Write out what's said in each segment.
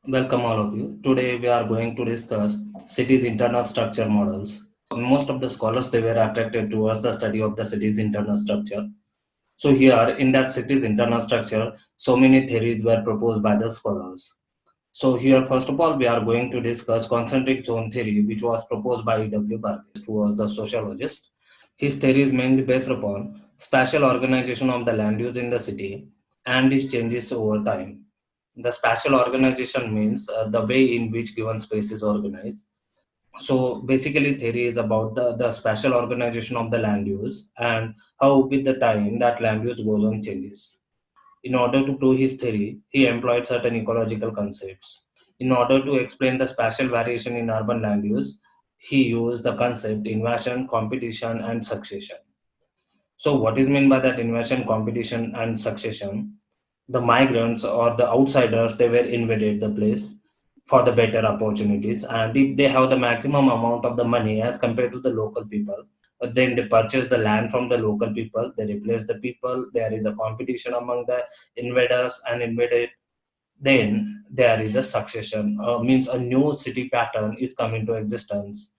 Welcome all of you. Today we are going to discuss cities' internal structure models. Most of the scholars they were attracted towards the study of the city's internal structure. So here in that city's internal structure, so many theories were proposed by the scholars. So here first of all we are going to discuss concentric zone theory, which was proposed by E.W. Burgess, who was the sociologist. His theory is mainly based upon spatial organization of the land use in the city and its changes over time. The spatial organization means the way in which given space is organized. So basically, theory is about the spatial organization of the land use and how with the time that land use goes on changes. In order to prove his theory, he employed certain ecological concepts. In order to explain the spatial variation in urban land use, he used the concept invasion, competition, and succession. So, what is meant by that invasion, competition, and succession? The migrants or the outsiders they were invaded the place for the better opportunities, and if they have the maximum amount of the money as compared to the local people, then they purchase the land from the local people. They replace the people. There is a competition among the invaders and invaded. Then there is a succession. Means a new city pattern is come into existence.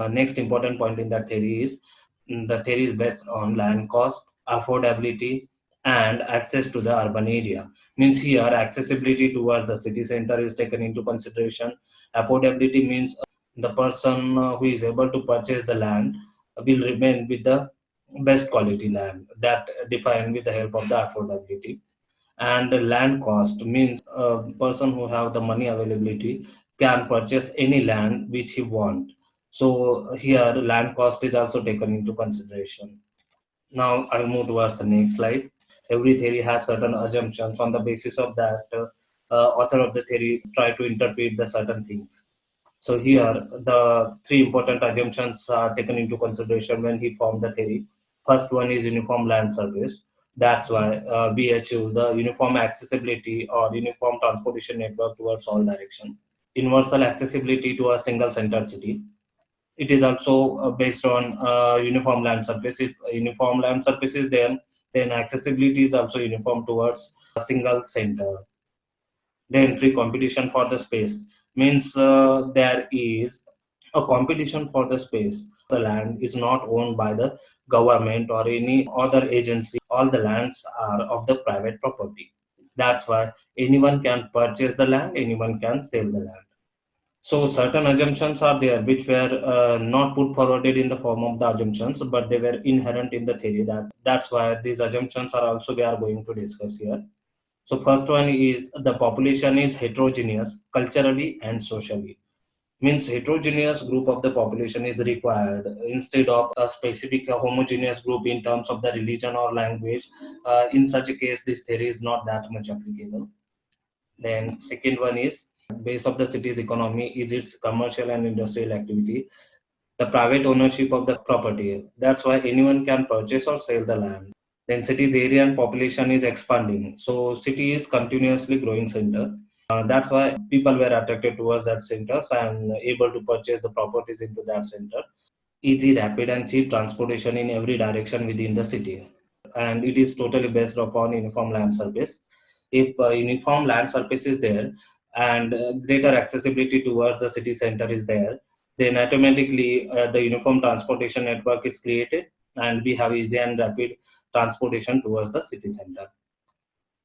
Next important point in that theory is the theory is based on land cost, affordability, and access to the urban area. Means here accessibility towards the city center is taken into consideration. Affordability means the person who is able to purchase the land will remain with the best quality land that defined with the help of the affordability. And the land cost means a person who have the money availability can purchase any land which he want. So here land cost is also taken into consideration. Now I'll move towards the next slide. Every theory has certain assumptions. On the basis of that, author of the theory try to interpret the certain things. So here the three important assumptions are taken into consideration when he formed the theory. First one is uniform land surface. That's why we achieve the uniform accessibility or uniform transportation network towards all direction. Universal accessibility to a single centered city. It is also based on uniform land surface. If uniform land surface is there, then accessibility is also uniform towards a single center. Then free competition for the space means there is a competition for the space. The land is not owned by the government or any other agency. All the lands are of the private property. That's why anyone can purchase the land, anyone can sell the land. So certain assumptions are there which were not put forwarded in the form of the assumptions, but they were inherent in the theory. That's why these assumptions are also we are going to discuss here. So first one is the population is heterogeneous culturally and socially. Means heterogeneous group of the population is required instead of a specific homogeneous group in terms of the religion or language. In such a case, this theory is not that much applicable. Then second one is base of the city's economy is its commercial and industrial activity, the private ownership of the property. That's why anyone can purchase or sell the land. Then city's area and population is expanding. So city is continuously growing center. That's why people were attracted towards that centers and able to purchase the properties into that center. Easy, rapid, and cheap transportation in every direction within the city. And it is totally based upon uniform land surface. If uniform land surface is there and greater accessibility towards the city center is there, then automatically the uniform transportation network is created and we have easy and rapid transportation towards the city center.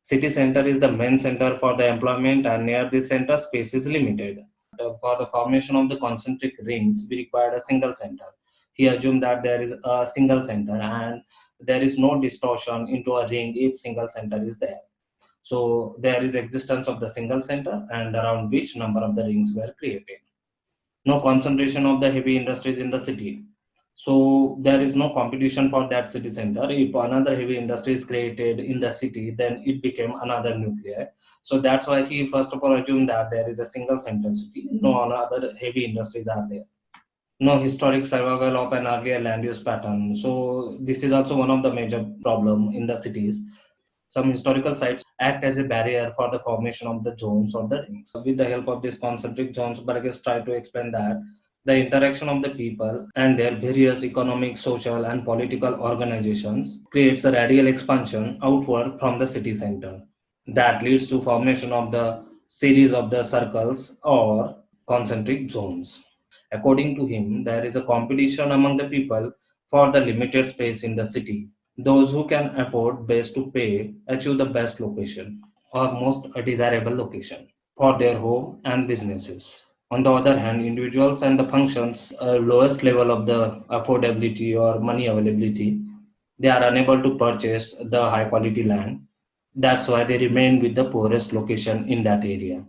City center is the main center for the employment, and near this center, space is limited. For the formation of the concentric rings, we require a single center. He assumed that there is a single center and there is no distortion into a ring if single center is there. So there is existence of the single center and around which number of the rings were created. No concentration of the heavy industries in the city. So there is no competition for that city center. If another heavy industry is created in the city, then it became another nuclear. So that's why he first of all assumed that there is a single center city, no other heavy industries are there. No historic survival of an earlier land use pattern. So this is also one of the major problem in the cities. Some historical sites act as a barrier for the formation of the zones or the rings. With the help of these concentric zones, Burgess tried to explain that the interaction of the people and their various economic, social, and political organizations creates a radial expansion outward from the city center that leads to formation of the series of the circles or concentric zones. According to him, there is a competition among the people for the limited space in the city. Those who can afford best to pay achieve the best location or most desirable location for their home and businesses. On the other hand, individuals and the functions lowest level of the affordability or money availability, they are unable to purchase the high quality land. That's why they remain with the poorest location in that area.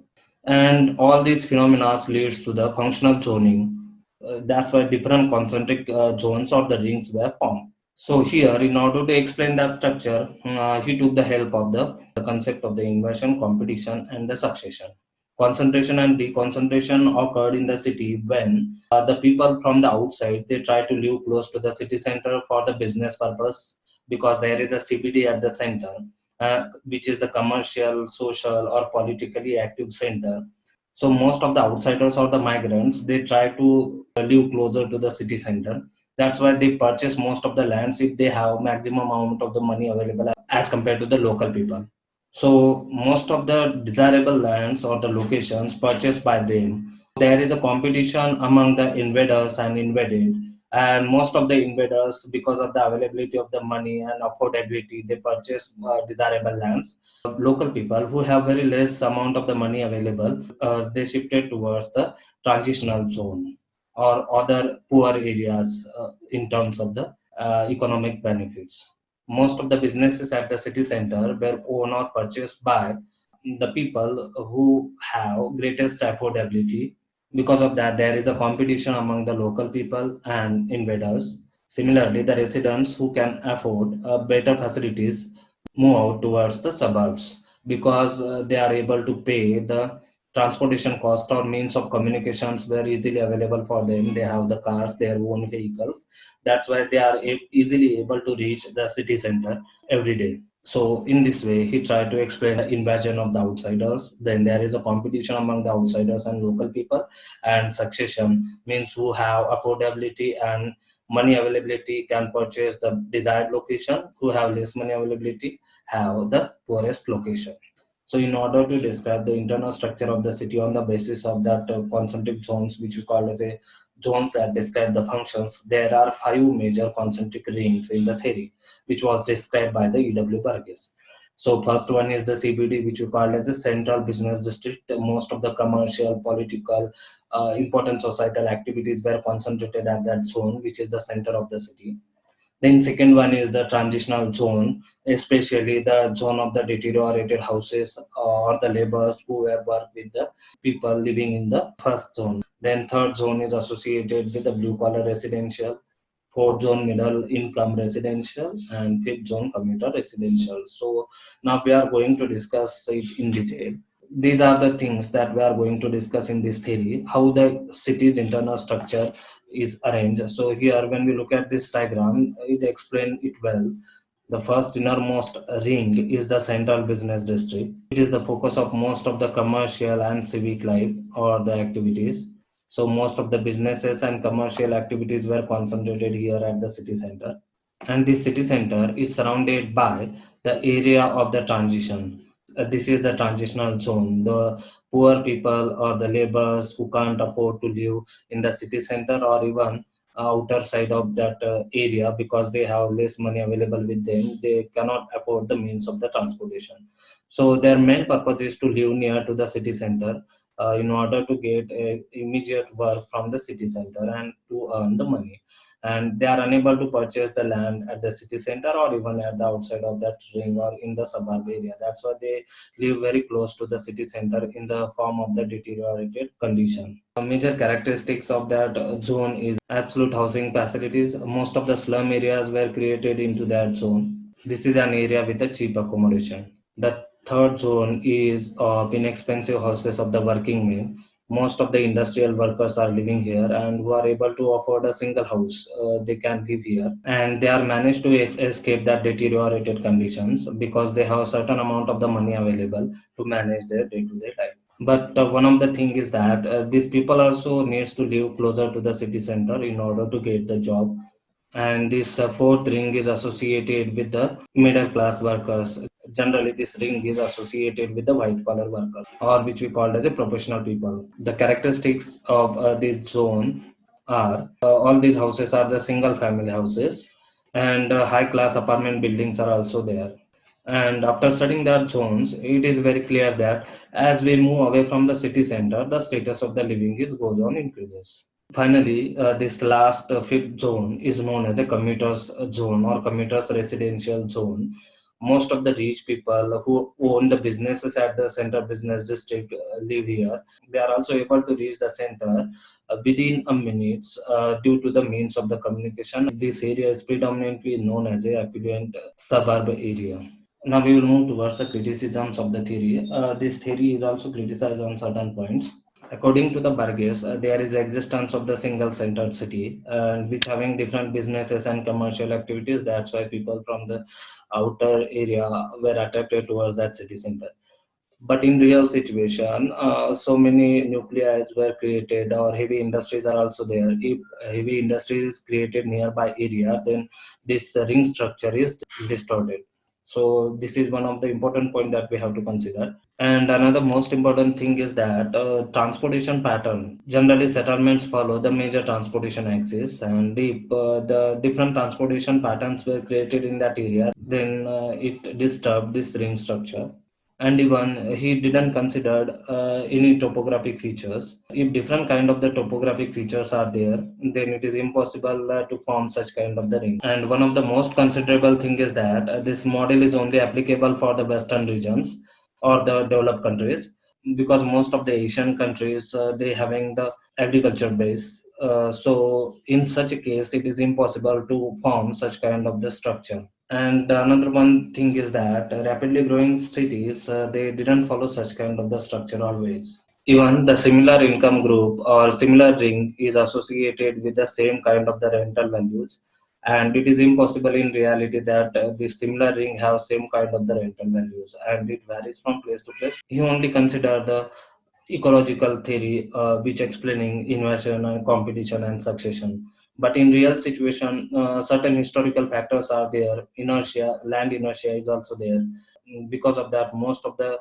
And all these phenomena leads to the functional zoning. That's why different concentric zones or the rings were formed. So here, in order to explain that structure, he took the help of the concept of the inversion, competition, and the succession. Concentration and deconcentration occurred in the city when the people from the outside they try to live close to the city center for the business purpose because there is a CBD at the center, which is the commercial, social, or politically active center. So most of the outsiders or the migrants they try to live closer to the city center. That's why they purchase most of the lands if they have maximum amount of the money available as compared to the local people. So most of the desirable lands or the locations purchased by them, there is a competition among the invaders and invaded. And most of the invaders, because of the availability of the money and affordability, they purchase desirable lands. Local people who have very less amount of the money available, they shifted towards the transitional zone or other poor areas in terms of the economic benefits. Most of the businesses at the city center were owned or purchased by the people who have greatest affordability. Because of that, there is a competition among the local people and invaders. Similarly, the residents who can afford better facilities move out towards the suburbs because they are able to pay the transportation cost or means of communications were easily available for them. They have the cars, their own vehicles. That's why they are easily able to reach the city center every day. So in this way, he tried to explain the invasion of the outsiders. Then there is a competition among the outsiders and local people, and succession means who have affordability and money availability can purchase the desired location. Who have less money availability have the poorest location. So in order to describe the internal structure of the city on the basis of that concentric zones, which we call as a zones that describe the functions, there are five major concentric rings in the theory, which was described by the E.W. Burgess. So first one is the CBD, which we call as the central business district. Most of the commercial, political, important societal activities were concentrated at that zone, which is the center of the city. Then second one is the transitional zone, especially the zone of the deteriorated houses or the laborers who were work with the people living in the first zone. Then third zone is associated with the blue collar residential, fourth zone middle income residential, and fifth zone commuter residential. So now we are going to discuss it in detail. These are the things that we are going to discuss in this theory, how the city's internal structure is arranged. So here when we look at this diagram, it explains it well. The first innermost ring is the central business district. It is the focus of most of the commercial and civic life or the activities. So most of the businesses and commercial activities were concentrated here at the city center. And this city center is surrounded by the area of the transition. This is the transitional zone. The poor people or the laborers who can't afford to live in the city center or even outer side of that area because they have less money available with them, they cannot afford the means of the transportation. So their main purpose is to live near to the city center in order to get immediate work from the city center and to earn the money. And they are unable to purchase the land at the city center or even at the outside of that ring or in the suburb area. That's why they live very close to the city center in the form of the deteriorated condition. A major characteristics of that zone is absolute housing facilities. Most of the slum areas were created into that zone. This is an area with a cheap accommodation. The third zone is of inexpensive houses of the working men. Most of the industrial workers are living here and who are able to afford a single house, they can live here, and they are managed to escape that deteriorated conditions because they have a certain amount of the money available to manage their day-to-day life. But one of the thing is that these people also needs to live closer to the city center in order to get the job. And this fourth ring is associated with the middle class workers. generally this ring is associated with the white collar worker, or which we called as a professional people. The characteristics of this zone are all these houses are the single family houses, and high class apartment buildings are also there. And after studying that zones, it is very clear that as we move away from the city center, the status of the living is goes on increases. Finally, this last fifth zone is known as a commuters zone or commuters residential zone. Most of the rich people who own the businesses at the center business district live here. They are also able to reach the center within a minutes due to the means of the communication. This area is predominantly known as a affluent suburb area. Now we will move towards the criticisms of the theory. This theory is also criticized on certain points. According to the Burgess, there is existence of the single-centered city, which having different businesses and commercial activities. That's why people from the outer area were attracted towards that city center. But in real situation, so many nuclei were created, or heavy industries are also there. If heavy industry is created nearby area, then this ring structure is distorted. So this is one of the important point that we have to consider. And another most important thing is that transportation pattern. Generally, settlements follow the major transportation axis, and if the different transportation patterns were created in that area, then it disturbed this ring structure. And even he didn't consider any topographic features. If different kind of the topographic features are there, then it is impossible to form such kind of the ring. And one of the most considerable thing is that this model is only applicable for the western regions or the developed countries, because most of the Asian countries they having the agriculture base. So in such a case, it is impossible to form such kind of the structure. And another one thing is that rapidly growing cities, they didn't follow such kind of the structure always. Even the similar income group or similar ring is associated with the same kind of the rental values, and it is impossible in reality that the similar ring have same kind of the rental values, and it varies from place to place. He only consider the ecological theory, which explaining inversion and competition and succession. But in real situation, certain historical factors are there. Inertia, land inertia is also there. Because of that, most of the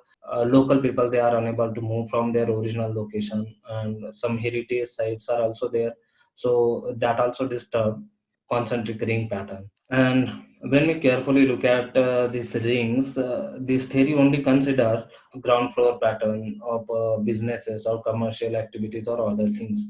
local people they are unable to move from their original location, and some heritage sites are also there. So that also disturb concentric ring pattern. And when we carefully look at these rings, this theory only consider ground floor pattern of businesses or commercial activities or other things.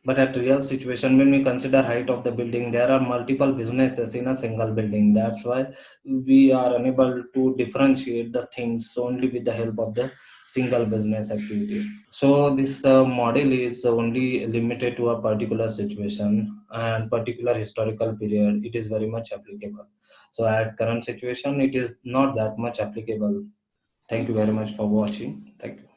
But at real situation, when we consider height of the building, there are multiple businesses in a single building. That's why we are unable to differentiate the things only with the help of the single business activity. So this model is only limited to a particular situation and particular historical period. It is very much applicable. So at current situation, it is not that much applicable. Thank you very much for watching. Thank you.